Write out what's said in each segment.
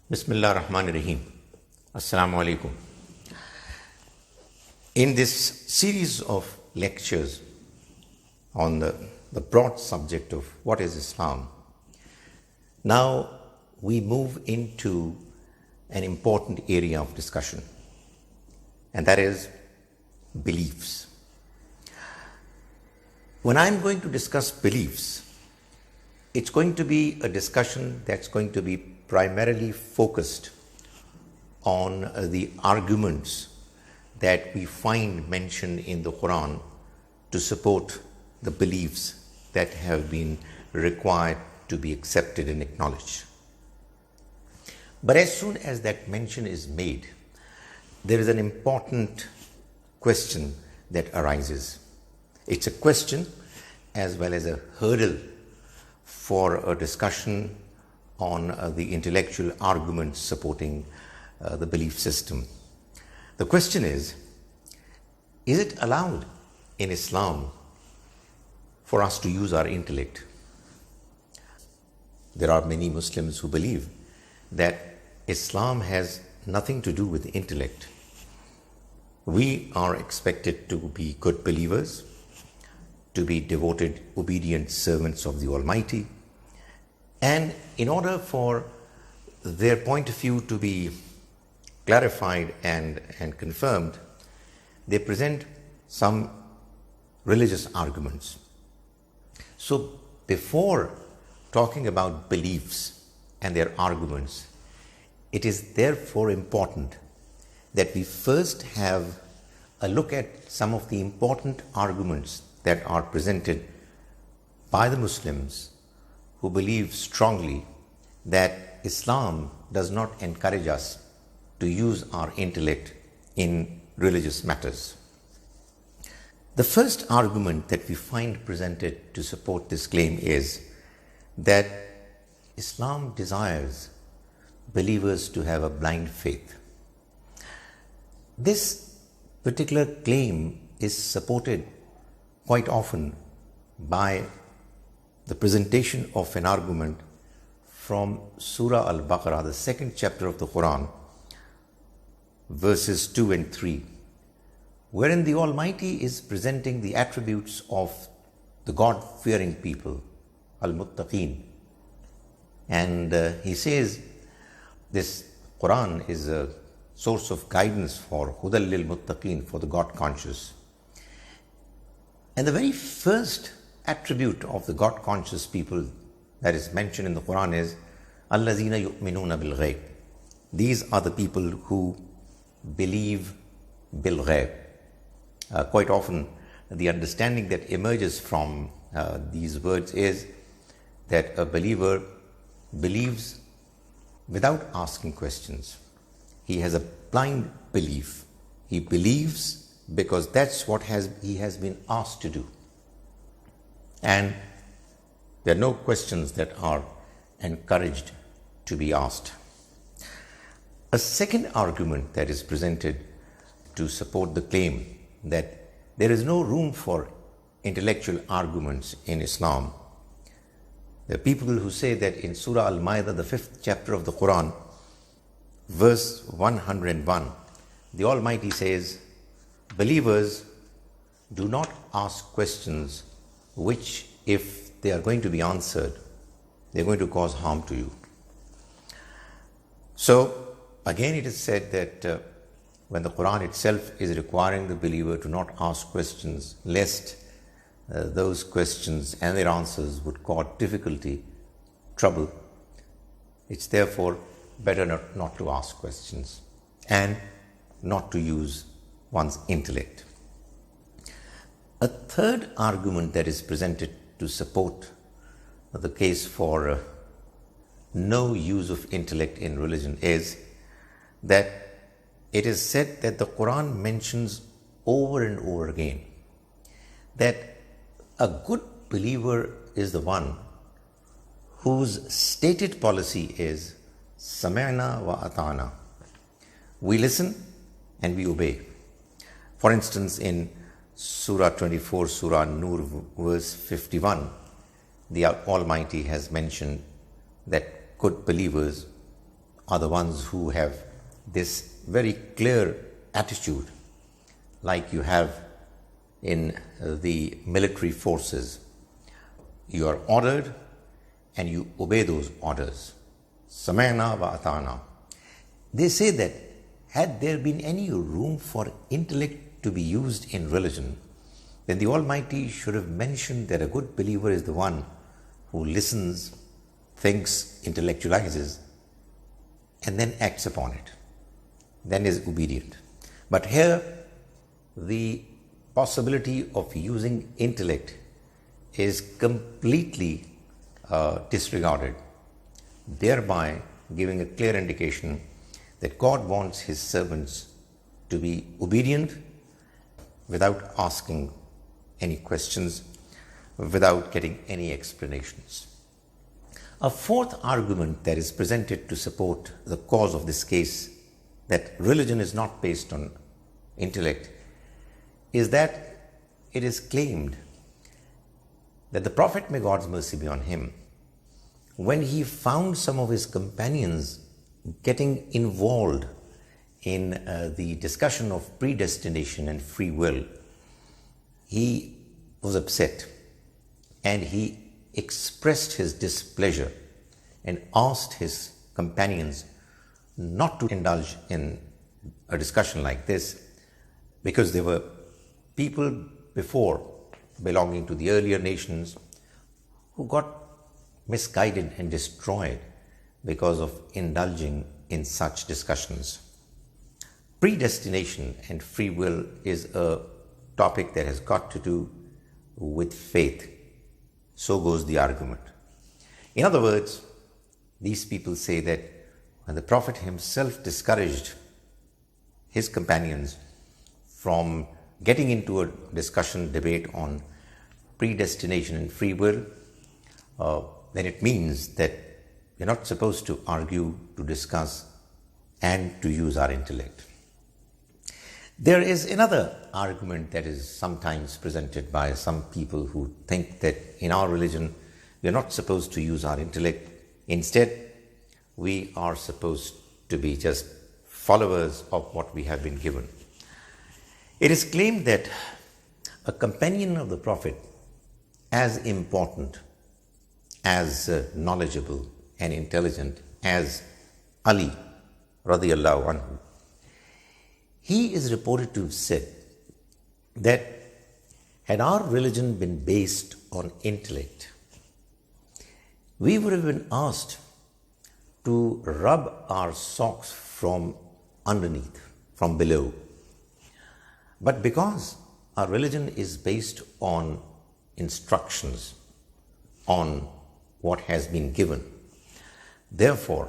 Bismillah ar-Rahman ar-Rahim. Assalamu alaikum. In this series of lectures on the broad subject of what is Islam, now we move into an important area of discussion, and that is beliefs. When I'm going to discuss beliefs, it's going to be a discussion that's going to be primarily focused on the arguments that we find mentioned in the Quran to support the beliefs that have been required to be accepted and acknowledged. But as soon as that mention is made, there is an important question that arises. It's a question as well as a hurdle for a discussion on the intellectual arguments supporting the belief system. The question is it allowed in Islam for us to use our intellect? There are many Muslims who believe that Islam has nothing to do with intellect. We are expected to be good believers, to be devoted, obedient servants of the Almighty. And in order for their point of view to be clarified and confirmed, they present some religious arguments. So before talking about beliefs and their arguments, it is therefore important that we first have a look at some of the important arguments that are presented by the Muslims who believe strongly that Islam does not encourage us to use our intellect in religious matters. The first argument that we find presented to support this claim is that Islam desires believers to have a blind faith. This particular claim is supported quite often by the presentation of an argument from Surah Al-Baqarah, the second chapter of the Quran, verses 2 and 3, wherein the Almighty is presenting the attributes of the God-fearing people, Al-Muttaqeen. And he says this Quran is a source of guidance for Hudal lil Muttaqeen, for the God-conscious. And the very first attribute of the God-conscious people that is mentioned in the Quran is Allazina yu'minuna bil ghayb. These are the people who believe bil ghayb. Quite often the understanding that emerges from these words is that a believer believes without asking questions. He has a blind belief. He believes because that's what he has been asked to do. And there are no questions that are encouraged to be asked. A second argument that is presented to support the claim that there is no room for intellectual arguments in Islam. There are people who say that in Surah Al-Maeda, the 5th chapter of the Quran, verse 101, the Almighty says, believers do not ask questions which, if they are going to be answered, they are going to cause harm to you. So, again it is said that when the Quran itself is requiring the believer to not ask questions, lest those questions and their answers would cause difficulty, trouble, it's therefore better not to ask questions and not to use one's intellect. A third argument that is presented to support the case for no use of intellect in religion is that it is said that the Quran mentions over and over again that a good believer is the one whose stated policy is Sami'na wa ata'na. We listen and we obey. For instance, in Surah 24, Surah An-Noor, verse 51, the Almighty has mentioned that good believers are the ones who have this very clear attitude, like you have in the military forces. You are ordered and you obey those orders. Sami'na wa ata'na. They say that had there been any room for intellect to be used in religion, then the Almighty should have mentioned that a good believer is the one who listens, thinks, intellectualizes, and then acts upon it, then is obedient. But here, the possibility of using intellect is completely disregarded, thereby giving a clear indication that God wants His servants to be obedient without asking any questions, without getting any explanations. A fourth argument that is presented to support the cause of this case, that religion is not based on intellect, is that it is claimed that the Prophet, may God's mercy be on him, when he found some of his companions getting involved in the discussion of predestination and free will, he was upset and he expressed his displeasure and asked his companions not to indulge in a discussion like this, because there were people before belonging to the earlier nations who got misguided and destroyed because of indulging in such discussions. Predestination and free will is a topic that has got to do with faith. So goes the argument. In other words, these people say that when the Prophet himself discouraged his companions from getting into a discussion, debate on predestination and free will, then it means that we're not supposed to argue, to discuss, and to use our intellect. There is another argument that is sometimes presented by some people who think that in our religion we are not supposed to use our intellect. Instead, we are supposed to be just followers of what we have been given. It is claimed that a companion of the Prophet, as important, as knowledgeable and intelligent as Ali radiallahu anhu, he is reported to have said that had our religion been based on intellect, we would have been asked to rub our socks from underneath, from below. But because our religion is based on instructions, on what has been given, therefore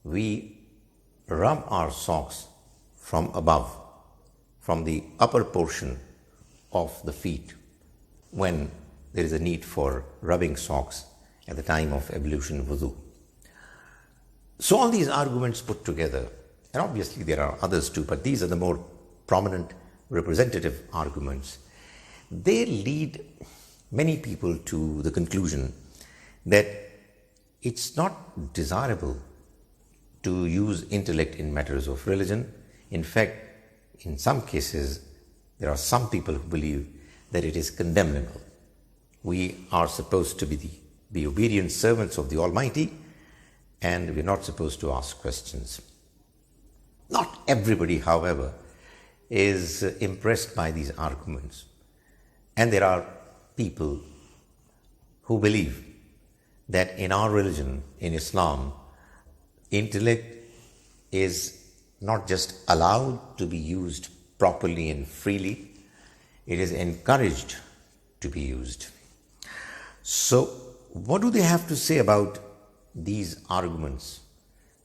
we rub our socks from above, from the upper portion of the feet, when there is a need for rubbing socks at the time of ablution wudu. So all these arguments put together, and obviously there are others too, but these are the more prominent representative arguments, they lead many people to the conclusion that it's not desirable to use intellect in matters of religion. In fact, in some cases, there are some people who believe that it is condemnable. We are supposed to be the obedient servants of the Almighty, and we're not supposed to ask questions. Not everybody, however, is impressed by these arguments. And there are people who believe that in our religion, in Islam, intellect is not just allowed to be used properly and freely, it is encouraged to be used. So, what do they have to say about these arguments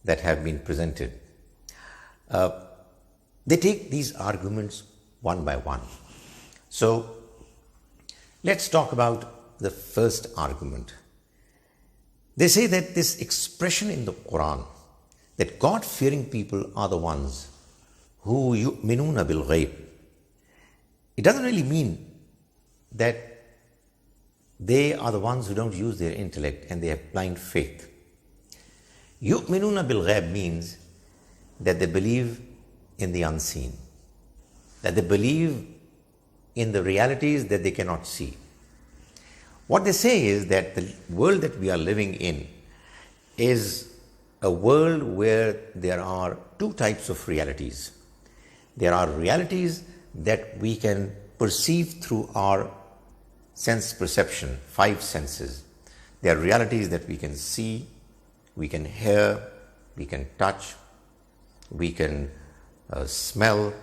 that have been presented? They take these arguments one by one. So, let's talk about the first argument. They say that this expression in the Quran, that God-fearing people are the ones who yu'minuna bil ghayb, it doesn't really mean that they are the ones who don't use their intellect and they have blind faith. Yu'minuna bil ghaib means that they believe in the unseen, that they believe in the realities that they cannot see. What they say is that the world that we are living in is a world where there are two types of realities. There are realities that we can perceive through our sense perception, five senses. There are realities that we can see, we can hear, we can touch, we can smell,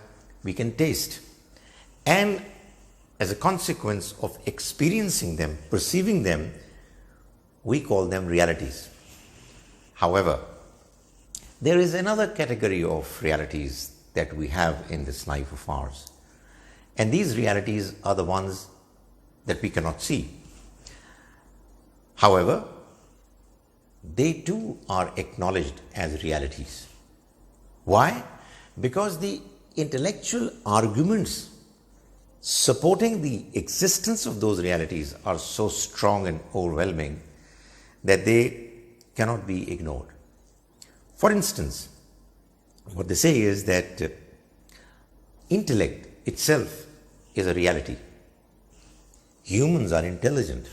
we can taste. And as a consequence of experiencing them, perceiving them, we call them realities. However, there is another category of realities that we have in this life of ours. And these realities are the ones that we cannot see. However, they too are acknowledged as realities. Why? Because the intellectual arguments supporting the existence of those realities are so strong and overwhelming that they cannot be ignored. For instance, what they say is that intellect itself is a reality. Humans are intelligent.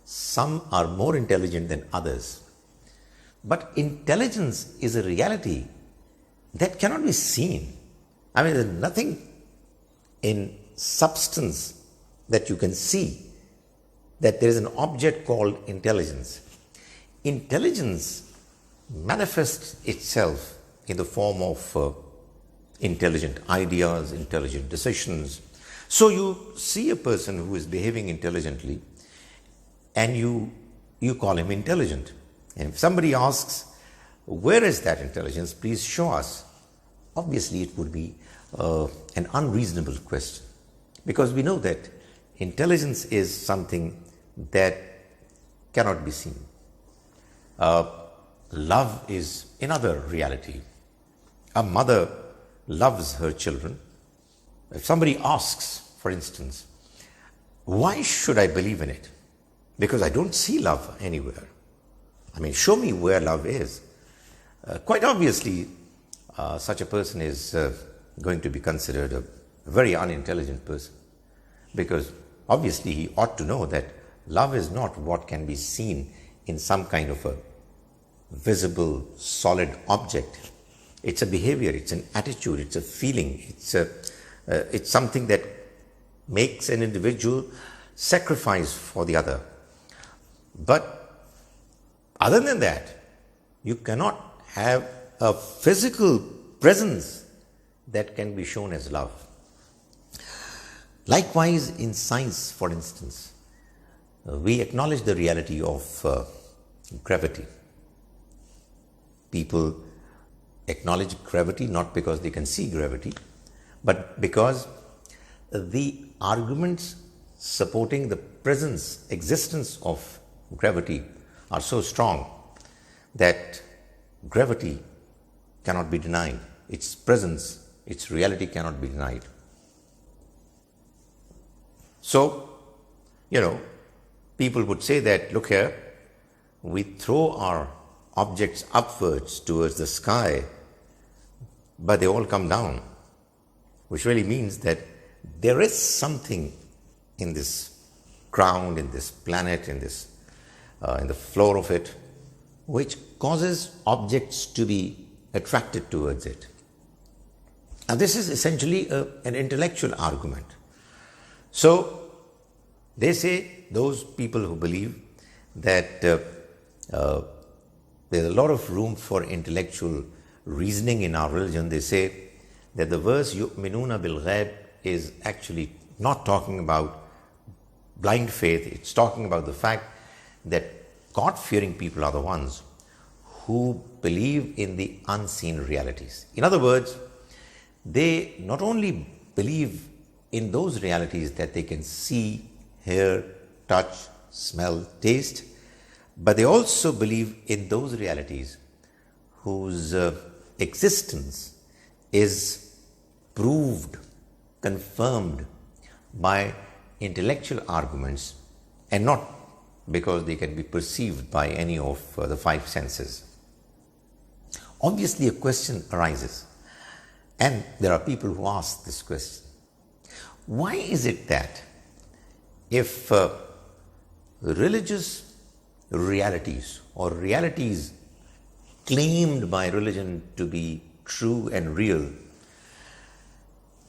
Some are more intelligent than others. But intelligence is a reality that cannot be seen. I mean, there's nothing in substance that you can see that there is an object called intelligence. Intelligence manifests itself in the form of intelligent ideas, intelligent decisions. So you see a person who is behaving intelligently and you call him intelligent. And if somebody asks, where is that intelligence? Please show us. Obviously, it would be an unreasonable question, because we know that intelligence is something that cannot be seen. Love is another reality. A mother loves her children. If somebody asks, for instance, why should I believe in it? Because I don't see love anywhere. I mean, show me where love is. Quite obviously, such a person is going to be considered a very unintelligent person, because obviously he ought to know that love is not what can be seen in some kind of a visible, solid object. It's a behavior, it's an attitude, it's a feeling, it's something that makes an individual sacrifice for the other. But other than that, you cannot have a physical presence that can be shown as love. Likewise, in science, for instance, we acknowledge the reality of gravity. People acknowledge gravity not because they can see gravity, but because the arguments supporting the presence, existence of gravity are so strong that gravity cannot be denied. Its presence, its reality cannot be denied. So, people would say that, look here, we throw our objects upwards towards the sky, but they all come down, which really means that there is something in this ground, in this planet, in the floor of it, which causes objects to be attracted towards it. Now, this is essentially an intellectual argument. So, they say, those people who believe that there's a lot of room for intellectual reasoning in our religion, they say that the verse yu'minuna bil ghaib is actually not talking about blind faith. It's talking about the fact that God-fearing people are the ones who believe in the unseen realities. In other words, they not only believe in those realities that they can see, hear, touch, smell, taste, but they also believe in those realities whose existence is proved, confirmed by intellectual arguments, and not because they can be perceived by any of the five senses. obviously a question arises. And there are people who ask this question. Why is it that if religious realities or realities claimed by religion to be true and real,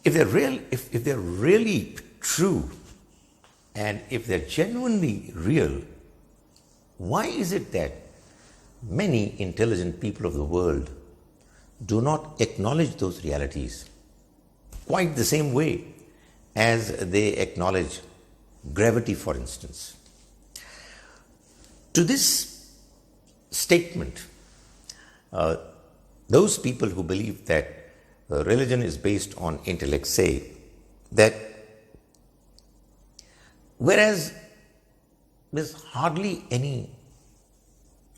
if they're really true and if they're genuinely real, why is it that many intelligent people of the world do not acknowledge those realities quite the same way as they acknowledge gravity, for instance? To this statement, those people who believe that religion is based on intellect say that whereas there's hardly any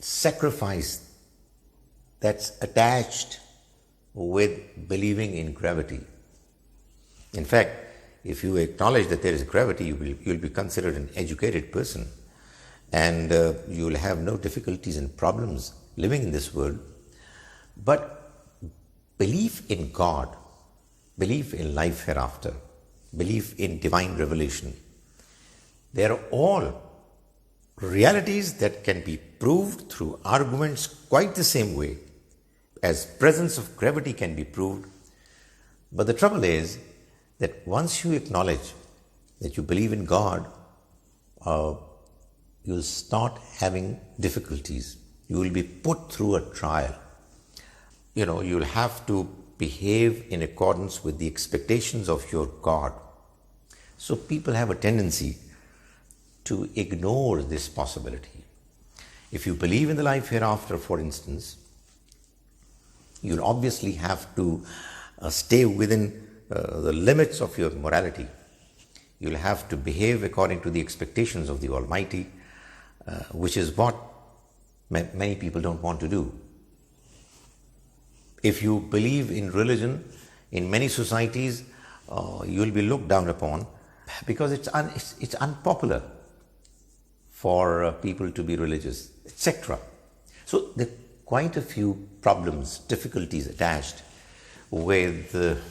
sacrifice that's attached with believing in gravity. In fact, if you acknowledge that there is gravity, you'll be considered an educated person, and you'll have no difficulties and problems living in this world. But belief in God, belief in life hereafter, belief in divine revelation, they are all realities that can be proved through arguments quite the same way as presence of gravity can be proved. But the trouble is that once you acknowledge that you believe in God, you'll start having difficulties. You will be put through a trial. You'll have to behave in accordance with the expectations of your God. So people have a tendency to ignore this possibility. If you believe in the life hereafter, for instance, you'll obviously have to stay within the limits of your morality. You'll have to behave according to the expectations of the Almighty, which is what many people don't want to do. If you believe in religion, in many societies, you'll be looked down upon because it's unpopular for people to be religious, etc. So there are quite a few problems, difficulties attached with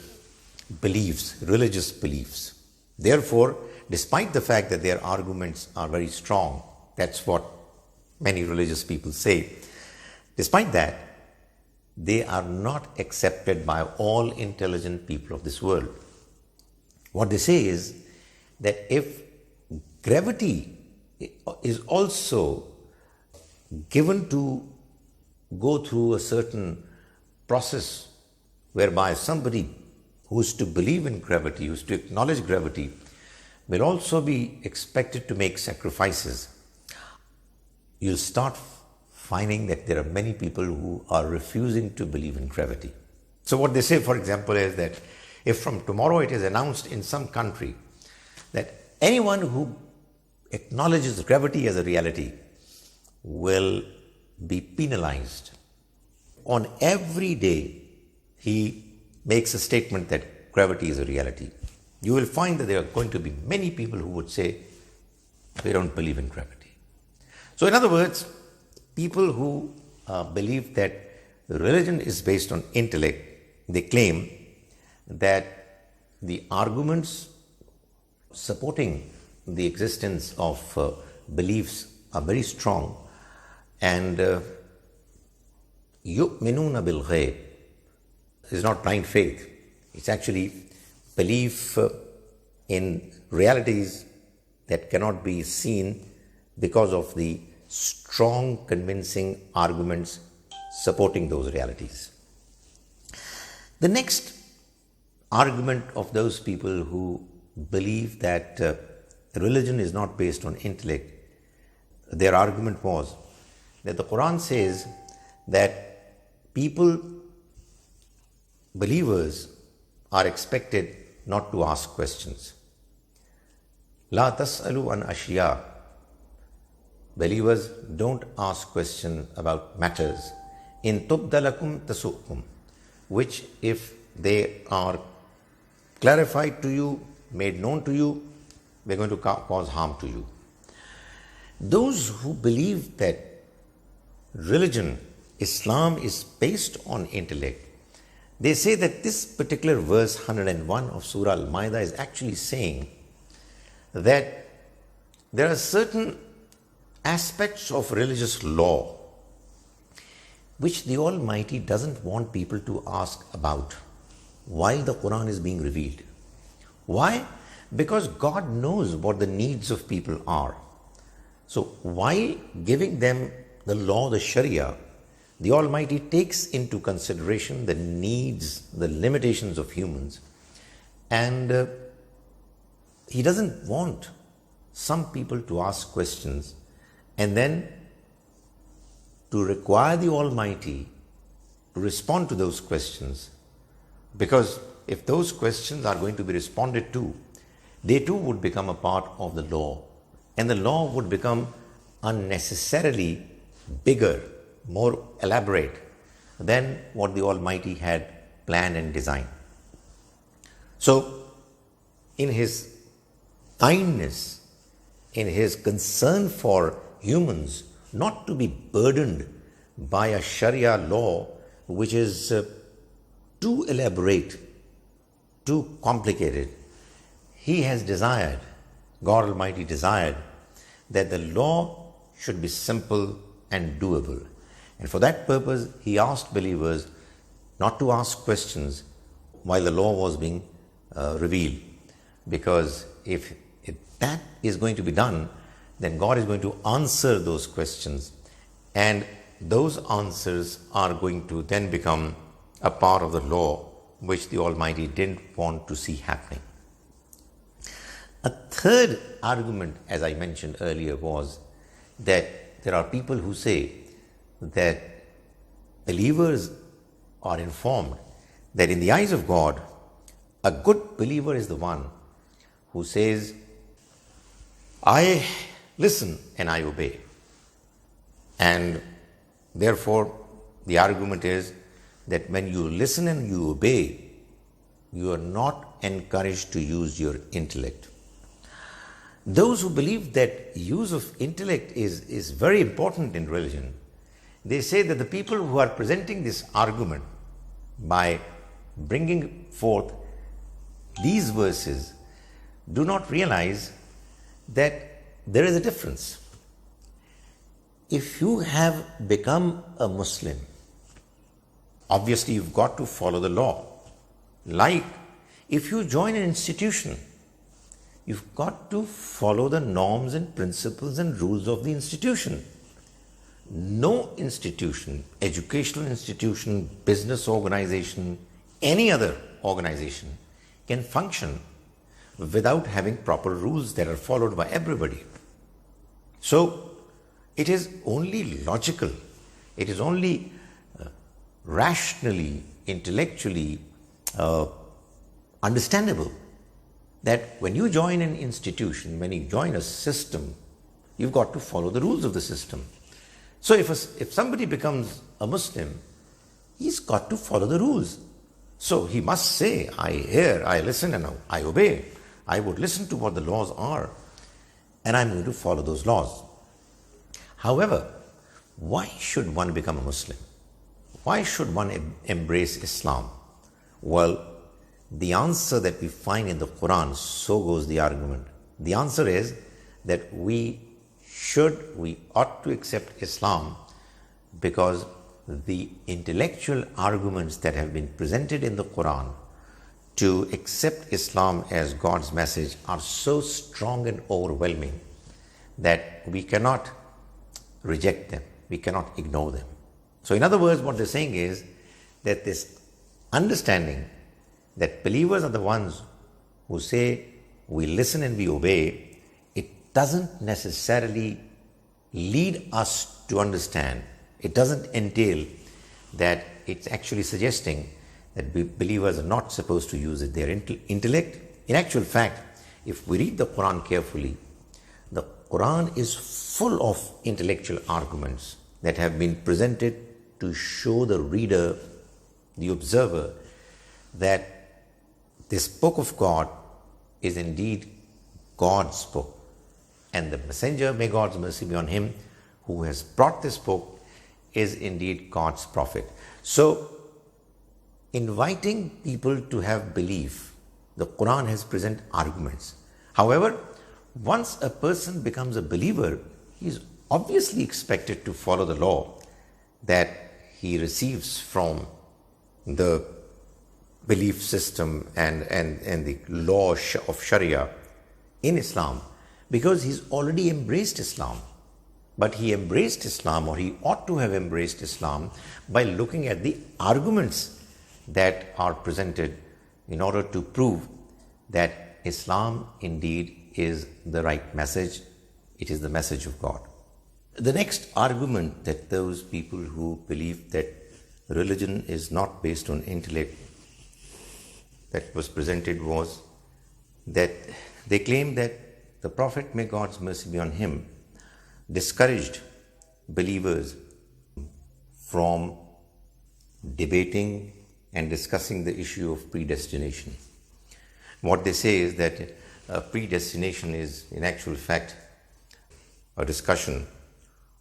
beliefs, religious beliefs. Therefore, despite the fact that their arguments are very strong, that's what many religious people say, despite that, they are not accepted by all intelligent people of this world. What they say is that if gravity is also given to go through a certain process whereby somebody who is to believe in gravity, who is to acknowledge gravity, will also be expected to make sacrifices, you'll start finding that there are many people who are refusing to believe in gravity. So what they say, for example, is that if from tomorrow it is announced in some country that anyone who acknowledges gravity as a reality will be penalized, on every day he makes a statement that gravity is a reality, you will find that there are going to be many people who would say they don't believe in gravity. So in other words, people who believe that religion is based on intellect, they claim that the arguments supporting the existence of beliefs are very strong, and yu'minuna bil ghayb is not blind faith. It's actually belief in realities that cannot be seen because of the strong, convincing arguments supporting those realities. The next argument of those people who believe that religion is not based on intellect, their argument was that the Quran says that people, believers, are expected not to ask questions. La tas'alu an ashya. Believers don't ask questions about matters. In tubdalakum tasukum, which if they are clarified to you, made known to you, they're going to cause harm to you. Those who believe that religion Islam is based on intellect, they say that this particular verse 101 of Surah Al-Maeda is actually saying that there are certain aspects of religious law which the Almighty doesn't want people to ask about while the Quran is being revealed. Why? Because God knows what the needs of people are. So while giving them the law, the Sharia, the Almighty takes into consideration the needs, the limitations of humans, and He doesn't want some people to ask questions and then to require the Almighty to respond to those questions, because if those questions are going to be responded to, they too would become a part of the law, and the law would become unnecessarily bigger, more elaborate than what the Almighty had planned and designed. So, in His kindness, in His concern for humans not to be burdened by a Sharia law which is too elaborate, too complicated, He has desired, God Almighty desired, that the law should be simple and doable. And for that purpose, He asked believers not to ask questions while the law was being revealed. Because if that is going to be done, then God is going to answer those questions, and those answers are going to then become a part of the law which the Almighty didn't want to see happening. A third argument, as I mentioned earlier, was that there are people who say that believers are informed that in the eyes of God, a good believer is the one who says, I listen and I obey. And therefore, the argument is that when you listen and you obey, you are not encouraged to use your intellect. Those who believe that use of intellect is very important in religion, they say that the people who are presenting this argument by bringing forth these verses do not realize that there is a difference. If you have become a Muslim, obviously you've got to follow the law. Like if you join an institution, you've got to follow the norms and principles and rules of the institution. No institution, educational institution, business organization, any other organization can function without having proper rules that are followed by everybody. So it is only logical, it is only rationally, intellectually understandable that when you join an institution, when you join a system, you've got to follow the rules of the system. So if somebody becomes a Muslim, he's got to follow the rules. So he must say, I hear, I listen and I obey. I would listen to what the laws are and I'm going to follow those laws. However, why should one become a Muslim? Why should one embrace Islam? Well, the answer that we find in the Quran, so goes the argument. The answer is that we ought to accept Islam because the intellectual arguments that have been presented in the Quran to accept Islam as God's message are so strong and overwhelming that we cannot reject them, we cannot ignore them. So in other words, what they're saying is that this understanding that believers are the ones who say we listen and we obey, it doesn't necessarily lead us to understand. It doesn't entail that it's actually suggesting that believers are not supposed to use their intellect. In actual fact, if we read the Quran carefully, the Quran is full of intellectual arguments that have been presented to show the reader, the observer, that this book of God is indeed God's book. And the messenger, may God's mercy be on him, who has brought this book, is indeed God's prophet. So, inviting people to have belief, the Quran has present arguments. However, once a person becomes a believer, he is obviously expected to follow the law that he receives from the belief system and the law of Sharia in Islam, because he's already embraced Islam. But he embraced Islam, or he ought to have embraced Islam, by looking at the arguments that are presented in order to prove that Islam indeed is the right message. It is the message of God. The next argument that those people who believe that religion is not based on intellect that was presented was that they claim that the Prophet, may God's mercy be on him, discouraged believers from debating and discussing the issue of predestination. What they say is that predestination is in actual fact a discussion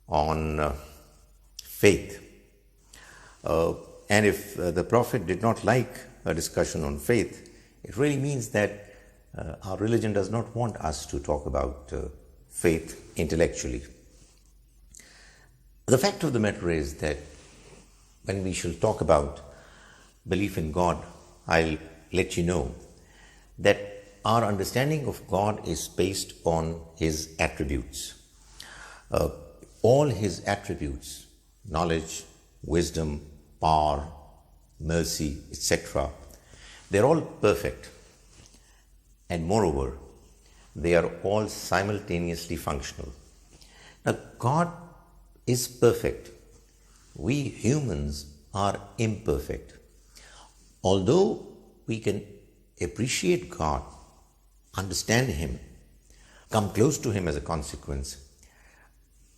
on faith. And if the Prophet did not like a discussion on faith, it really means that our religion does not want us to talk about faith intellectually. The fact of the matter is that when we shall talk about belief in God, I'll let you know that our understanding of God is based on His attributes. All His attributes, knowledge, wisdom, power, mercy, etc., they're all perfect. And moreover, they are all simultaneously functional. Now, God is perfect. We humans are imperfect. Although we can appreciate God, understand Him, come close to Him as a consequence,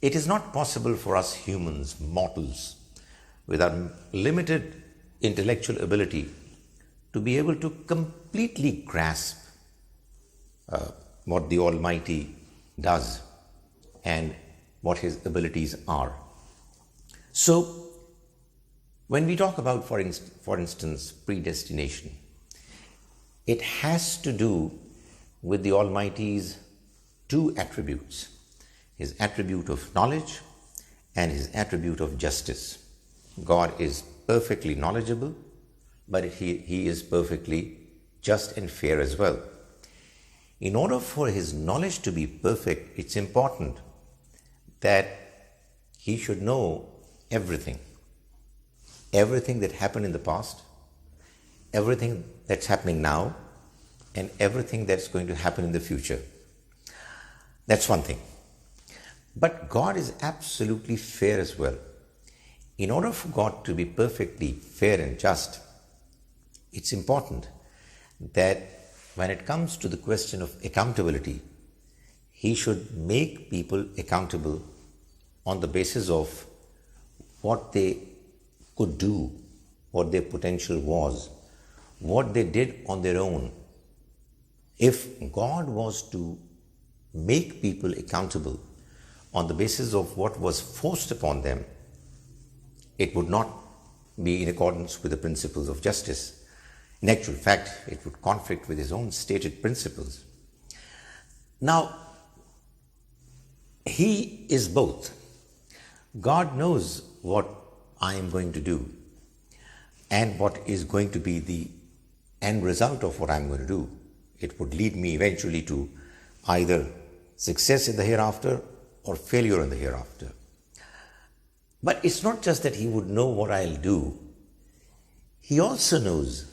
it is not possible for us humans, mortals, with our limited intellectual ability, to be able to completely grasp what the Almighty does and what His abilities are. So, when we talk about, for instance, predestination, it has to do with the Almighty's two attributes, His attribute of knowledge and His attribute of justice. God is perfectly knowledgeable, but He is perfectly just and fair as well. In order for His knowledge to be perfect, it's important that He should know everything. Everything that happened in the past, everything that's happening now, and everything that's going to happen in the future. That's one thing. But God is absolutely fair as well. In order for God to be perfectly fair and just, it's important that when it comes to the question of accountability, He should make people accountable on the basis of what they could do, what their potential was, what they did on their own. If God was to make people accountable on the basis of what was forced upon them, it would not be in accordance with the principles of justice. In actual fact, it would conflict with His own stated principles. Now, He is both. God knows what I am going to do and what is going to be the end result of what I am going to do. It would lead me eventually to either success in the hereafter or failure in the hereafter. But it's not just that He would know what I'll do. He also knows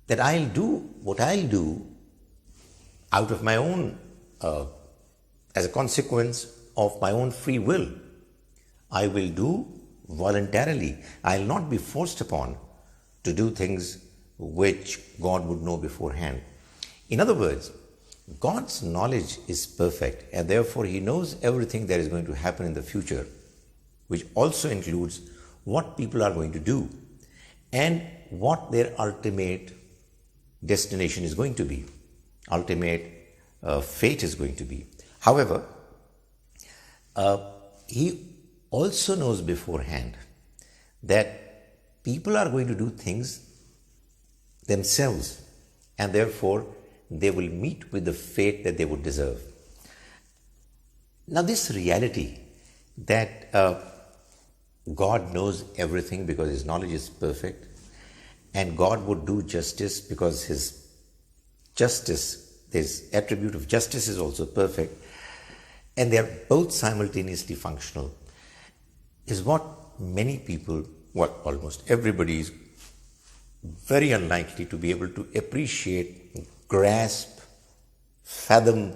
that I'll do what I'll do out of my own, as a consequence of my own free will. I will do voluntarily. I'll not be forced upon to do things which God would know beforehand. In other words, God's knowledge is perfect, and therefore He knows everything that is going to happen in the future, which also includes what people are going to do and what their ultimate destination is going to be, ultimate fate is going to be. However, He also knows beforehand that people are going to do things themselves, and therefore they will meet with the fate that they would deserve. Now, this reality that God knows everything because His knowledge is perfect, and God would do justice because His justice, His attribute of justice is also perfect, and they are both simultaneously functional, is what many people, well, almost everybody is very unlikely to be able to appreciate, grasp, fathom,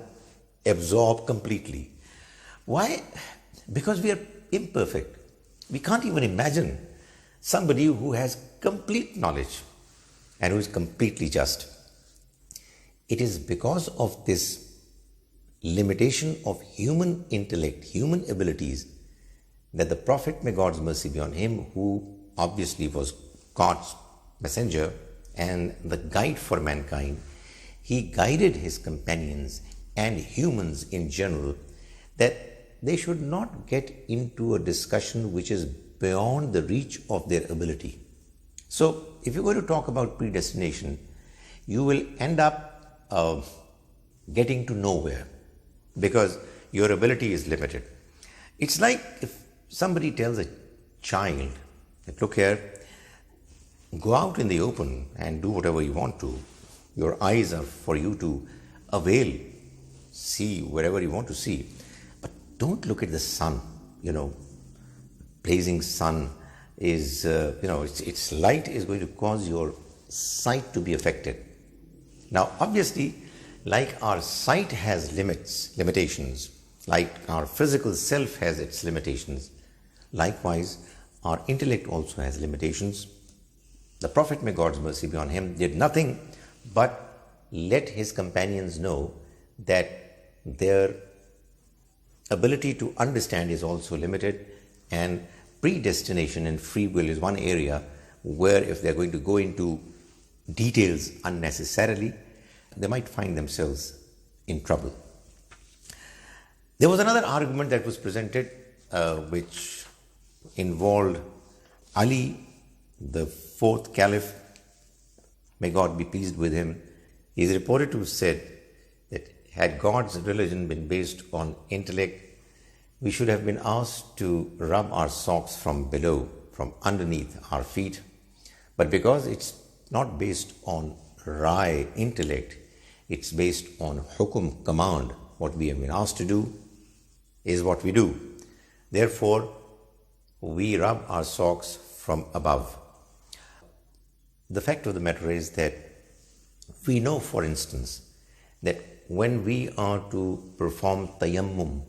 absorb completely. Why? Because we are imperfect. We can't even imagine somebody who has complete knowledge and who is completely just. It is because of this limitation of human intellect, human abilities, that the Prophet, may God's mercy be on him, who obviously was God's messenger and the guide for mankind, he guided his companions and humans in general that they should not get into a discussion which is beyond the reach of their ability. So, if you're going to talk about predestination, you will end up getting to nowhere because your ability is limited. It's like if somebody tells a child that, look here, go out in the open and do whatever you want to. Your eyes are for you to avail, see wherever you want to see. But don't look at the sun, blazing sun is, its light is going to cause your sight to be affected. Now, obviously, like our sight has limitations, like our physical self has its limitations, likewise, our intellect also has limitations. The Prophet, may God's mercy be on him, did nothing but let his companions know that their ability to understand is also limited, and predestination and free will is one area where if they're going to go into details unnecessarily, they might find themselves in trouble. There was another argument that was presented which involved Ali, the fourth caliph, may God be pleased with him. He is reported to have said that had God's religion been based on intellect, we should have been asked to rub our socks from below, from underneath our feet. But because it's not based on Rai, intellect, it's based on hukum, command. What we have been asked to do is what we do. Therefore, we rub our socks from above. The fact of the matter is that we know, for instance, that when we are to perform tayammum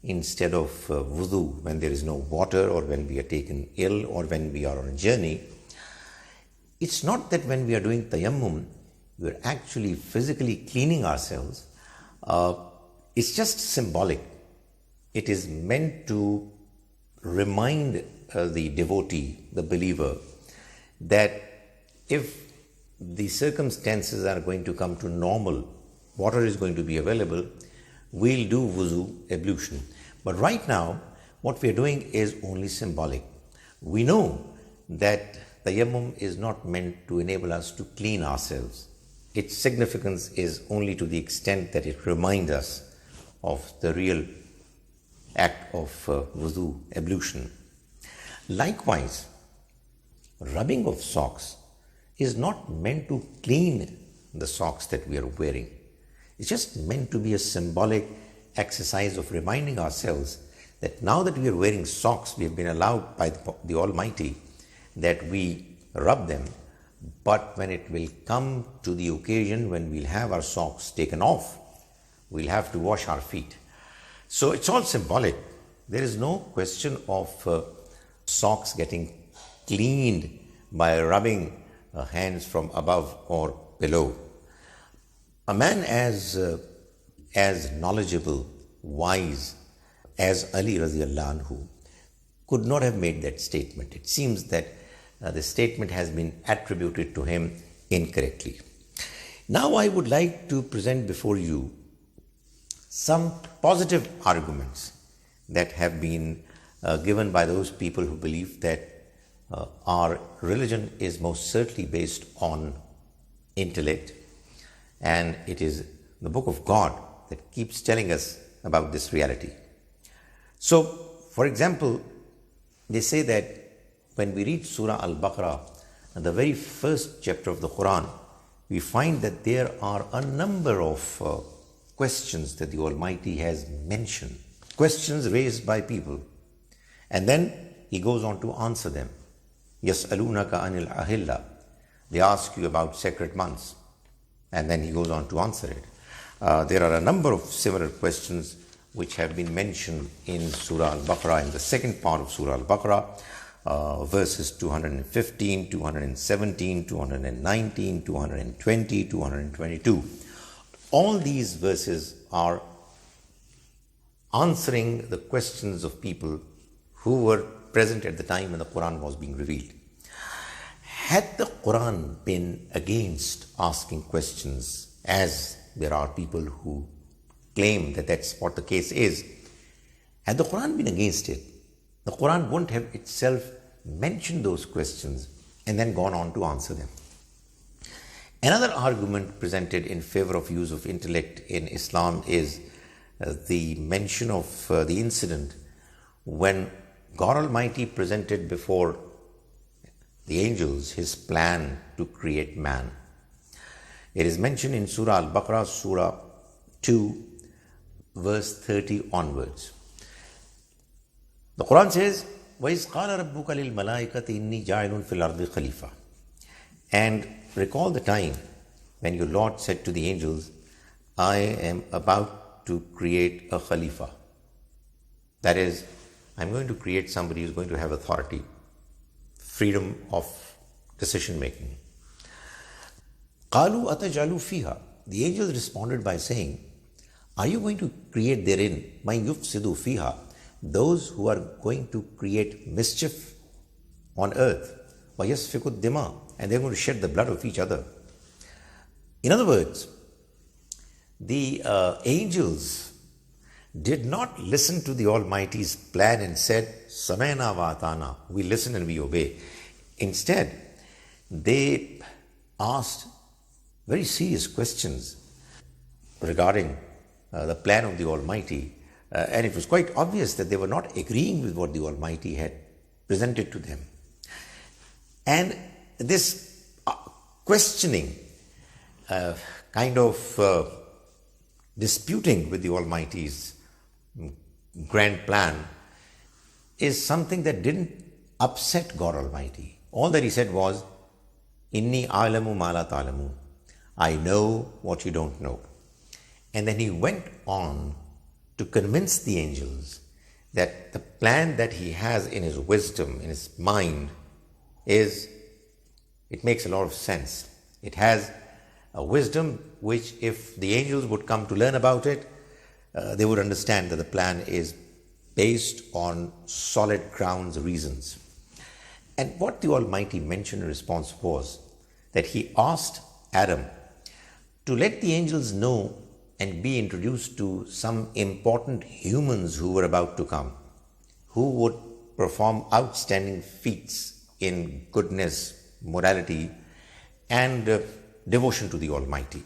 instead of wudu, when there is no water or when we are taken ill or when we are on a journey, it's not that when we are doing tayammum, we are actually physically cleaning ourselves. It's just symbolic. It is meant to remind the devotee, the believer, that if the circumstances are going to come to normal, water is going to be available, we'll do wuzu, ablution. But right now, what we are doing is only symbolic. We know that tayammum is not meant to enable us to clean ourselves. Its significance is only to the extent that it reminds us of the real act of wuzu, ablution. Likewise, rubbing of socks is not meant to clean the socks that we are wearing. It's just meant to be a symbolic exercise of reminding ourselves that now that we are wearing socks, we have been allowed by the Almighty that we rub them, but when it will come to the occasion when we'll have our socks taken off, we'll have to wash our feet. So it's all symbolic. There is no question of socks getting cleaned by rubbing hands from above or below. A man as knowledgeable, wise as Ali radiallahu anhu could not have made that statement. It seems that the statement has been attributed to him incorrectly. Now I would like to present before you some positive arguments that have been given by those people who believe that our religion is most certainly based on intellect, and it is the book of God that keeps telling us about this reality. So, for example, they say that when we read Surah Al-Baqarah, the very first chapter of the Quran, we find that there are a number of questions that the Almighty has mentioned, questions raised by people, and then He goes on to answer them. يَسْأَلُونَكَ عَنِ الْأَهِلَّةِ, they ask you about sacred months, and then He goes on to answer it. There are a number of similar questions which have been mentioned in Surah Al-Baqarah, in the second part of Surah Al-Baqarah, verses 215, 217, 219, 220, 222. All these verses are answering the questions of people who were present at the time when the Quran was being revealed. Had the Quran been against asking questions, as there are people who claim that that's what the case is, had the Quran been against it, the Quran wouldn't have itself mentioned those questions and then gone on to answer them. Another argument presented in favor of use of intellect in Islam is the mention of the incident when God Almighty presented before the angels His plan to create man. It is mentioned in Surah Al-Baqarah, Surah 2, verse 30 onwards. The Quran says, وَإِذْ قَالَ رَبُّكَ لِلْمَلَائِكَةِ إِنِّي جَاعِلٌ فِي الْأَرْضِ خَلِيفَةً. And recall the time when your Lord said to the angels, I am about to create a Khalifa. That is, I'm going to create somebody who's going to have authority, freedom of decision making. قَالُوا أَتَجْعَلُوا فِيهَا. The angels responded by saying, are you going to create therein مَن يُفْسِدُ فِيهَا, those who are going to create mischief on earth, وَيَسْفِكُ الدِّمَاء, and they're going to shed the blood of each other. In other words, the angels did not listen to the Almighty's plan and said, Samaina wa atana, we listen and we obey. Instead, they asked very serious questions regarding the plan of the Almighty, and it was quite obvious that they were not agreeing with what the Almighty had presented to them. And this questioning, kind of disputing with the Almighty's grand plan, is something that didn't upset God Almighty. All that He said was, Inni a'lamu ma la ta'lamun, I know what you don't know. And then He went on to convince the angels that the plan that He has in His wisdom, in His mind, it makes a lot of sense. It has a wisdom which, if the angels would come to learn about it, they would understand that the plan is based on solid grounds, reasons. And what the Almighty mentioned in response was that He asked Adam to let the angels know and be introduced to some important humans who were about to come, who would perform outstanding feats in goodness, morality, and devotion to the Almighty.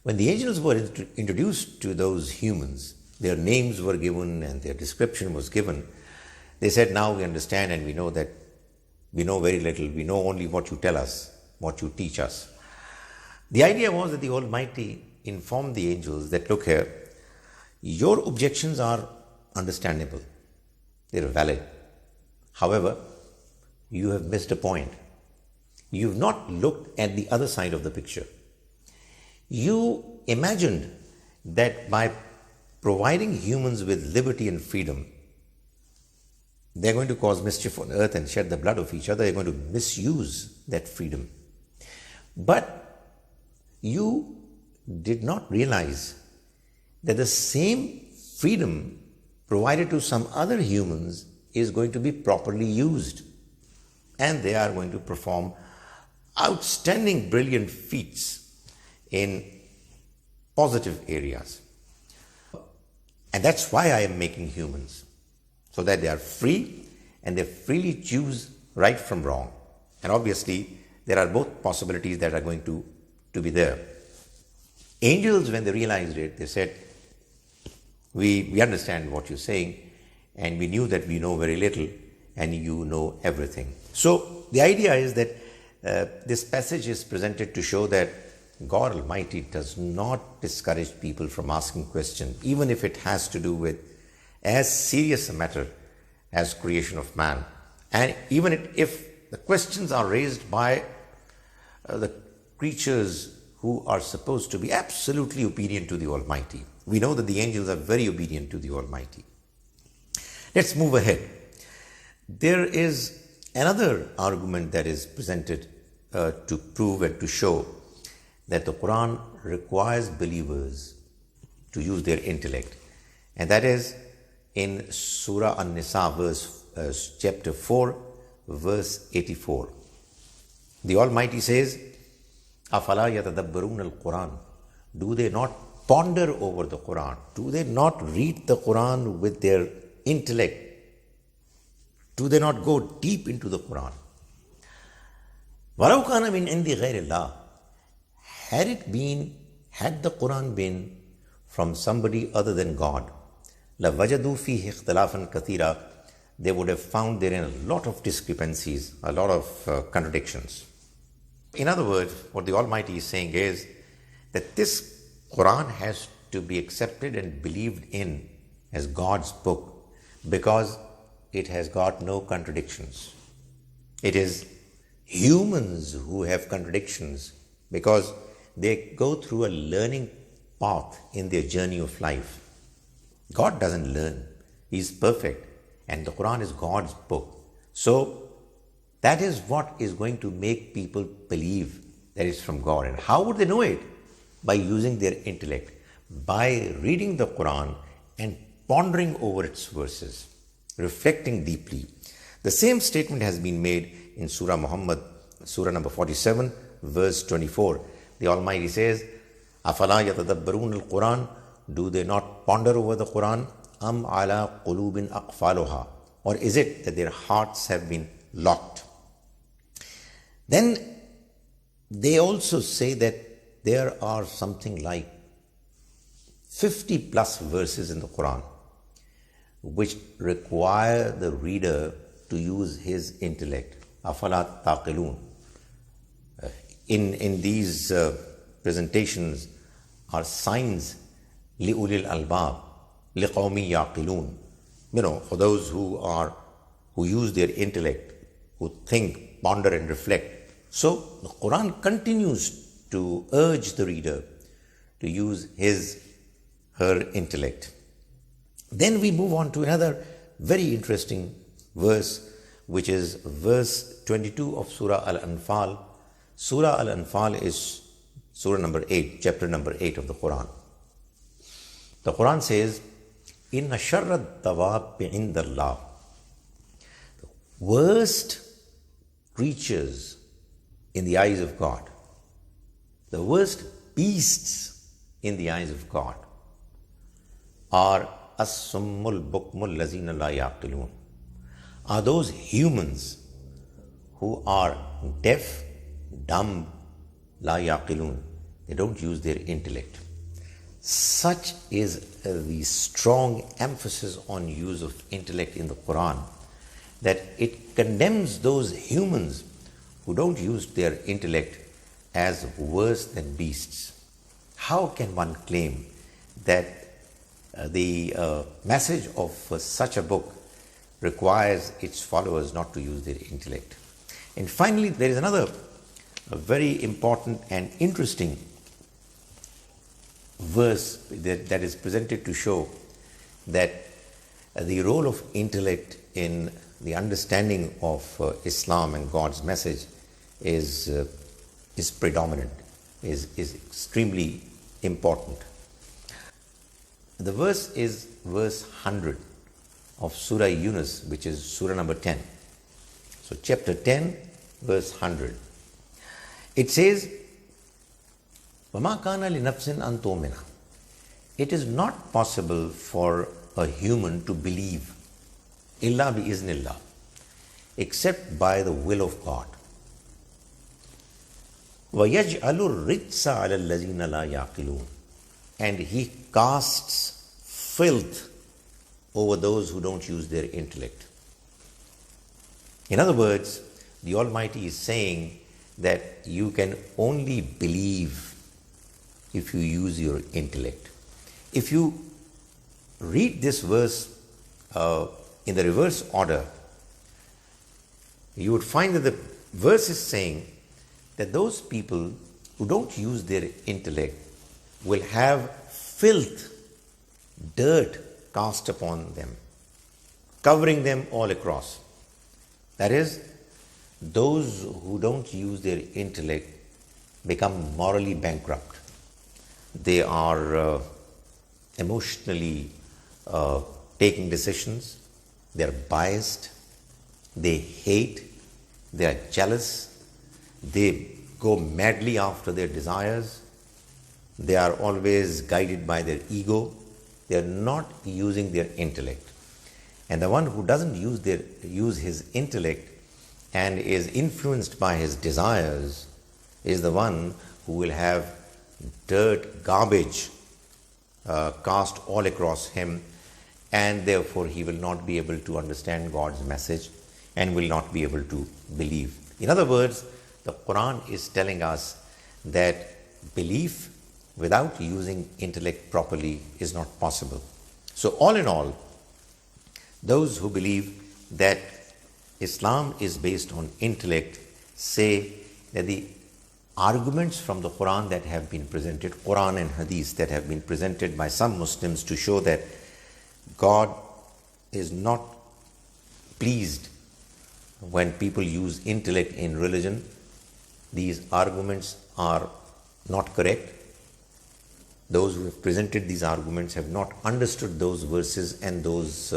When the angels were introduced to those humans, their names were given and their description was given. They said, now we understand and we know that we know very little. We know only what you tell us, what you teach us. The idea was that the Almighty informed the angels that, look here, your objections are understandable. They are valid. However, you have missed a point. You've not looked at the other side of the picture. You imagined that by providing humans with liberty and freedom, they're going to cause mischief on earth and shed the blood of each other. They're going to misuse that freedom. But you did not realize that the same freedom provided to some other humans is going to be properly used. And they are going to perform outstanding, brilliant feats in positive areas. And that's why I am making humans. so that they are free and they freely choose right from wrong. And obviously, there are both possibilities that are going to be there. Angels, when they realized it, they said, we understand what you're saying, and we knew that we know very little and you know everything. So the idea is that this passage is presented to show that God Almighty does not discourage people from asking questions, even if it has to do with as serious a matter as creation of man. And even if the questions are raised by the creatures who are supposed to be absolutely obedient to the Almighty. We know that the angels are very obedient to the Almighty. Let's move ahead. There is another argument that is presented to prove and to show that the Quran requires believers to use their intellect. And that is in Surah An-Nisa, chapter 4, verse 84. The Almighty says, أَفَلَا يَتَدَبَّرُونَ الْقُرْآنَ. Do they not ponder over the Quran? Do they not read the Quran with their intellect? Do they not go deep into the Quran? وَلَوْ كَانَ مِنْ عِنْدِ غَيْرِ اللَّهِ. Had the Quran been from somebody other than God, لَوَجَدُوا فِيهِ اخْتِلَافًا كَثِيرًا. They would have found therein a lot of discrepancies, a lot of contradictions. In other words, what the Almighty is saying is that this Quran has to be accepted and believed in as God's book because it has got no contradictions. It is humans who have contradictions because they go through a learning path in their journey of life. God doesn't learn. He is perfect and the Quran is God's book. So that is what is going to make people believe that it's from God. And how would they know it? By using their intellect, by reading the Quran and pondering over its verses, reflecting deeply. The same statement has been made in Surah Muhammad, Surah number 47, verse 24. The Almighty says, أَفَلَا يَتَدَبَّرُونَ الْقُرْآنَ. Do they not ponder over the Quran? أَمْ عَلَىٰ قُلُوبٍ أَقْفَالُهَا. Or is it that their hearts have been locked? Then they also say that there are something like 50 plus verses in the Quran which require the reader to use his intellect. أَفَلَا تَعْقِلُونَ. In these presentations are signs لِأُولِي الْأَلْبَابِ لِقَوْمٍ يَعْقِلُونَ. For those who use their intellect, who think, ponder and reflect. So the Quran continues to urge the reader to use her intellect. Then we move on to another very interesting verse, which is verse 22 of Surah Al-Anfa'al. Surah Al-Anfa'al is Surah number 8, chapter number 8 of the Quran. The Quran says, إِنَّ شَرَّ الدَّوَابِّ عِنْدَ اللَّهِ. The worst creatures in the eyes of God, the worst beasts in the eyes of God are as-summul bukmul lazina la yaqilun. Are those humans who are deaf, dumb, la yaqilun. They don't use their intellect. Such is the strong emphasis on use of intellect in the Quran that it condemns those humans who don't use their intellect as worse than beasts. How can one claim that the message of such a book requires its followers not to use their intellect? And finally, there is another very important and interesting verse that is presented to show that the role of intellect in the understanding of Islam and God's message is predominant, is extremely important. The verse is verse 100 of Surah Younus, which is Surah number 10. So chapter 10, verse 100. It says, وَمَا كَانَ لِنَفْسٍ أَن تُؤْمِنَ. It is not possible for a human to believe. illa bi iznillah, except by the will of God. وَيَجْعَلُ الرِّجْسَ عَلَى الَّذِينَ لَا يَعْقِلُونَ, and He casts filth over those who don't use their intellect. In other words, the Almighty is saying that you can only believe if you use your intellect. If you read this verse in the reverse order, you would find that the verse is saying that those people who don't use their intellect will have filth, dirt cast upon them, covering them all across. That is, those who don't use their intellect become morally bankrupt. They are emotionally taking decisions, they are biased, they hate, they are jealous, they go madly after their desires, they are always guided by their ego, they are not using their intellect. And the one who doesn't use his intellect and is influenced by his desires is the one who will have dirt, garbage cast all across him, and therefore he will not be able to understand God's message and will not be able to believe. In other words, the Quran is telling us that belief without using intellect properly is not possible. So all in all, those who believe that Islam is based on intellect say that the arguments from the Quran that have been presented, Quran and Hadith that have been presented by some Muslims to show that God is not pleased when people use intellect in religion, these arguments are not correct. Those who have presented these arguments have not understood those verses and those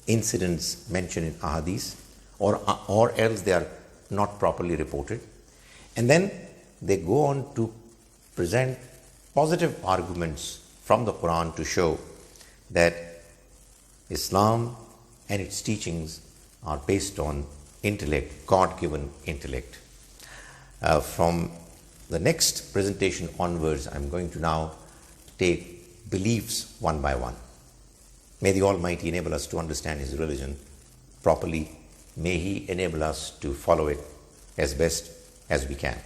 incidents mentioned in Ahadith, or else they are not properly reported. And then they go on to present positive arguments from the Quran to show that Islam and its teachings are based on intellect, God-given intellect. From the next presentation onwards, I'm going to now take beliefs one by one. May the Almighty enable us to understand His religion properly. May He enable us to follow it as best as we can.